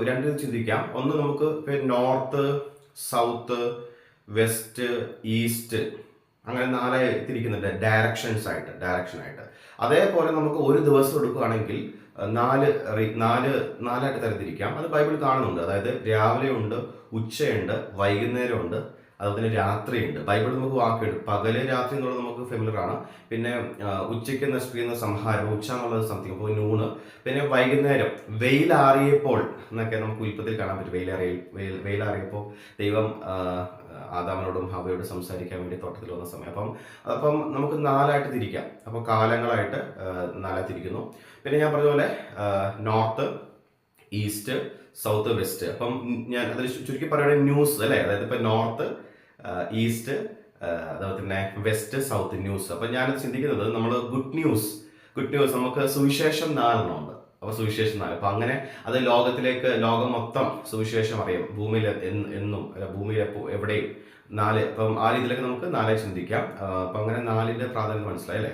രണ്ട് ചിന്തിക്കാം. ഒന്ന് നമുക്ക് നോർത്ത്, സൗത്ത്, വെസ്റ്റ്, ഈസ്റ്റ് അങ്ങനെ നാലായി തിരിക്കുന്നുണ്ട് ഡയറക്ഷനായിട്ട്. അതേപോലെ നമുക്ക് ഒരു ദിവസം എടുക്കുകയാണെങ്കിൽ നാലായിട്ട് തരംതിരിക്കാം. അത് ബൈബിൾ കാണുന്നുണ്ട്. അതായത് രാവിലെ ഉണ്ട്, ഉച്ചയുണ്ട്, വൈകുന്നേരമുണ്ട്, അതുപോലെ രാത്രിയുണ്ട്. ബൈബിൾ നമുക്ക് വാക്കുണ്ട്. പകല് രാത്രി എന്നുള്ളത് നമുക്ക് ഫെമിലർ ആണ്. പിന്നെ ഉച്ചയ്ക്ക് നശിപ്പിക്കുന്ന സംഹാരം, ഉച്ച എന്നുള്ളത് സംതിങ്, അപ്പോൾ നൂണ്. പിന്നെ വൈകുന്നേരം വെയിലാറിയപ്പോൾ എന്നൊക്കെ നമുക്ക് ഉൽപ്പത്തിൽ കാണാൻ പറ്റും. വെയിലാറിയപ്പോൾ ദൈവം ആദാമിനോടും ഹവ്വയോടും സംസാരിക്കാൻ വേണ്ടി തോട്ടത്തിൽ വന്ന സമയം. അപ്പം നമുക്ക് നാലായിട്ട് തിരിക്കാം. അപ്പോൾ കാലങ്ങളായിട്ട് നാലായി തിരിക്കുന്നു. പിന്നെ ഞാൻ പറഞ്ഞ പോലെ നോർത്ത്, ഈസ്റ്റ്, സൗത്ത്, വെസ്റ്റ്. അപ്പം ഞാൻ അതിൽ ചുരുക്കി പറയുകയാണെങ്കിൽ ന്യൂസ് അല്ലേ, അതായത് ഇപ്പം നോർത്ത്, ഈസ്റ്റ്, അതുപോലെ തന്നെ വെസ്റ്റ്, സൗത്ത്, ന്യൂസ്. അപ്പം ഞാൻ ചിന്തിക്കുന്നത് നമ്മൾ ഗുഡ് ന്യൂസ് നമുക്ക് സുവിശേഷം 4 ഉണ്ട്. അപ്പോൾ സുവിശേഷം 4, അപ്പം അങ്ങനെ അത് ലോകം മൊത്തം സുവിശേഷം അറിയാം. ഭൂമിയിൽ എന്നും ഭൂമിയിൽ എവിടെയും 4. അപ്പം ആ രീതിയിലൊക്കെ നമുക്ക് 4 ചിന്തിക്കാം. അപ്പം അങ്ങനെ 4ന്റെ പ്രാധാന്യം മനസ്സിലായി അല്ലേ.